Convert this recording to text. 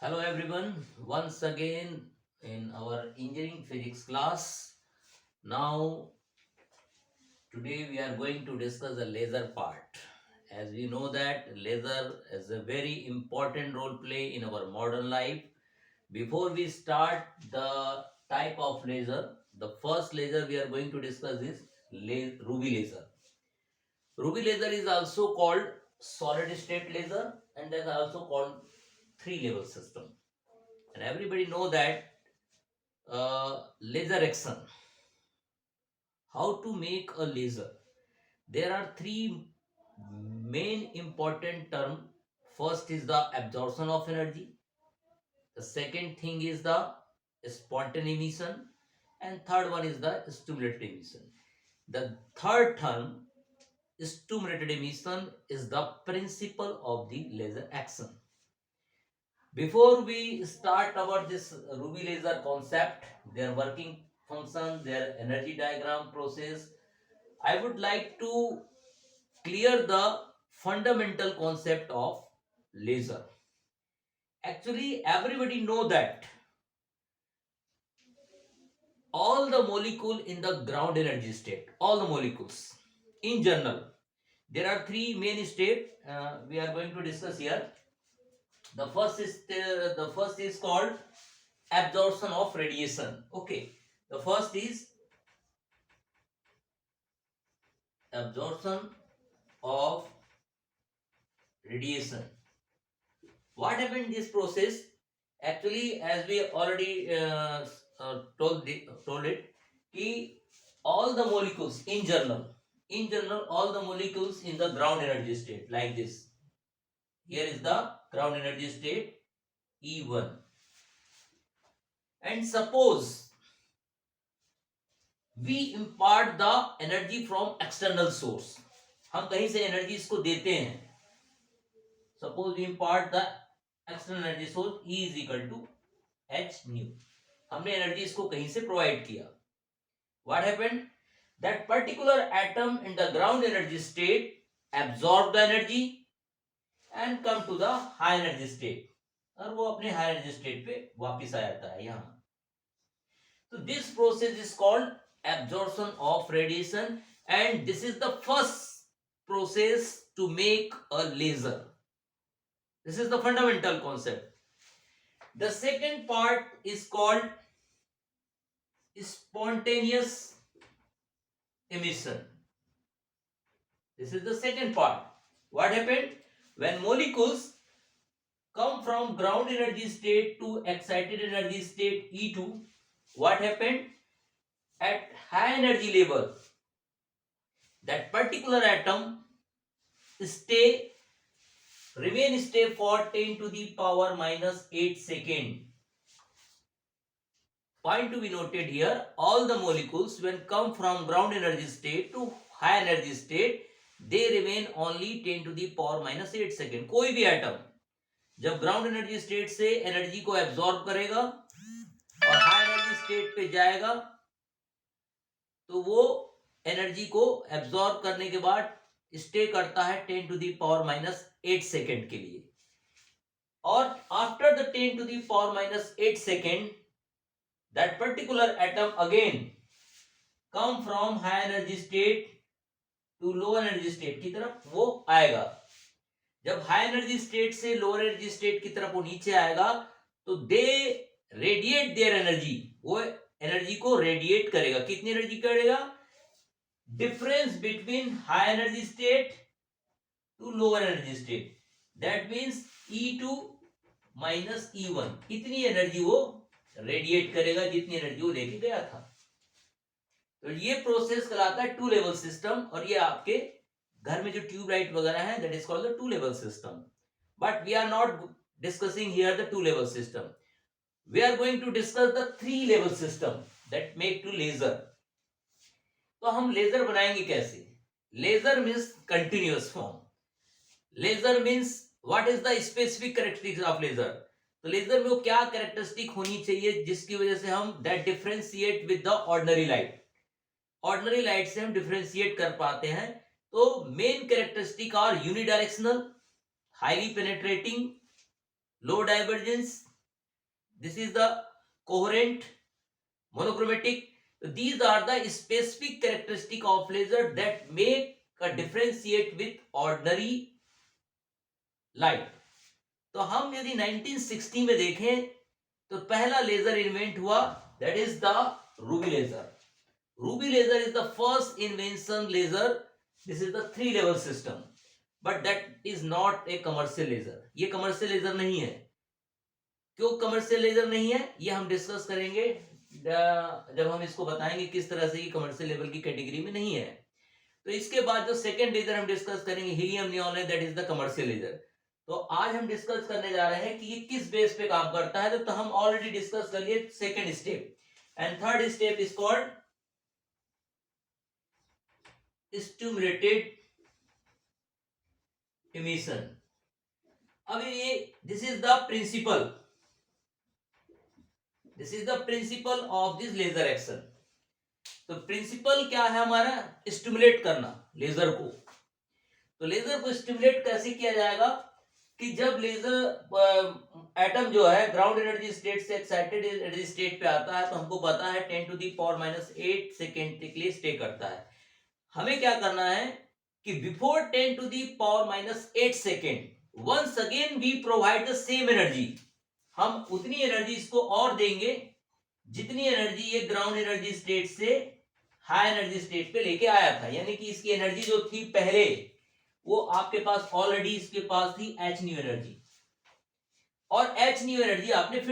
Hello everyone, once again in our engineering physics class. Now, today we are going to discuss the laser part. As we know that laser is a very important role play in our modern life. Before we start the type of laser, the first laser we are going to discuss is ruby laser. Ruby laser is also called solid state laser and then also called three level system. And everybody know that laser action. How to make a laser? There are three main important terms. First is the absorption of energy. The second thing is the spontaneous emission, and third one is the stimulated emission. The third term, stimulated emission, is the principle of the laser action. Before we start about this ruby laser concept, their working function, their energy diagram process, I would like to clear the fundamental concept of laser. Actually, everybody know that all the molecule in the ground energy state, all the molecules in general, there are three main state we are going to discuss here. The first is called absorption of radiation. Okay, the first is absorption of radiation. What happened in this process? Actually, as we already told it, कि all the molecules in general, all the molecules in the ground energy state like this. Here is the ground energy state E1. And suppose we impart the energy from external source. हम कहीं से energy इसको देते हैं. Suppose we impart the external energy source E is equal to H nu. हमने energy इसको कहीं से प्रोवाइड किया. What happened? That particular atom in the ground energy state absorb the energy and come to the high energy state. और वो अपने high energy state पे वापिस आ जाता है यहाँ. So this process is called absorption of radiation, and this is the first process to make a laser. This is the fundamental concept. The second part is called spontaneous emission. This is the second part. What happened? When molecules come from ground energy state to excited energy state E2, what happened? At high energy level, that particular atom remain stay for 10 to the power minus 8 second. Point to be noted here, all the molecules when come from ground energy state to high energy state, they remain only 10 to the power minus 8 second. कोई भी atom जब ground energy state से energy को absorb करेगा और high energy state पे जाएगा, तो वो एनर्जी को एब्जॉर्ब करने के बाद स्टे करता है 10 to the power minus 8 second के लिए. और after the 10 to the power minus 8 second, that particular atom again come from high energy state to low energy state की तरफ वो आएगा. जब हाई एनर्जी स्टेट से लोअर एनर्जी स्टेट की तरफ वो नीचे आएगा, तो दे रेडिएट देयर एनर्जी. वो एनर्जी को रेडिएट करेगा. कितनी एनर्जी करेगा? Difference between high energy state to lower energy state. That means E2 minus E1. इतनी एनर्जी वो रेडिएट करेगा जितनी एनर्जी वो लेके गया था. तो ये प्रोसेस कहलाता है टू लेवल सिस्टम. और ये आपके घर में जो ट्यूबलाइट वगैरह है, that is called the two level system. But we are not discussing here the two level system. We are going to discuss the three level system that make to laser. तो हम laser बनाएंगे कैसे? Laser means continuous form. Laser means what is the specific characteristics of laser. तो laser में वो क्या characteristic होनी चाहिए जिसकी वजह से हम that differentiate with the ordinary light. Ordinary light से हम डिफरेंशिएट कर पाते हैं. तो main characteristic are unidirectional, highly penetrating, low divergence this is the coherent, monochromatic. These are the specific characteristic of laser that make a differentiate with ordinary light. तो हम यदि 1960 में देखें तो पहला लेजर इन्वेंट हुआ, that is the ruby laser. Ruby laser is the first invention laser. This is the 3 level system, but that is not a commercial laser. ये commercial laser नहीं है. क्यों कमर्शियल लेजर नहीं है, ये हम डिस्कस करेंगे जब हम इसको बताएंगे किस तरह से ये कमर्शियल लेवल की कैटेगरी में नहीं है. तो इसके बाद जो सेकंड लेजर हम डिस्कस करेंगे हीलियम नियॉन है, that is the commercial laser. तो आज हम डिस्कस करने जा रहे हैं कि ये किस बेस पे काम करता है. तो हम ऑलरेडी डिस्कस कर लिए second step, and third step is called stimulated emission. अब ये this is the principle, this is the principle of this laser action. तो प्रिंसिपल क्या है हमारा, स्टिमुलेट करना लेजर को. तो लेजर को स्टिमुलेट कैसे किया जाएगा कि जब लेजर एटम जो है ग्राउंड एनर्जी स्टेट से एक्साइटेड एनर्जी स्टेट पे आता है, तो हमको पता है 10⁻⁻8 सेकेंड के लिए स्टे करता है. हमें क्या करना है कि before 10⁻⁻8 second once again we provide the same energy. हम उतनी एनर्जी इसको और देंगे जितनी एनर्जी ये ग्राउंड एनर्जी स्टेट से हाई एनर्जी स्टेट पे लेके आया था. यानी कि इसकी एनर्जी जो थी पहले, वो आपके पास ऑलरेडी इसके पास थी एच न्यू एनर्जी, और एच न्यू एनर्जी आपने फिर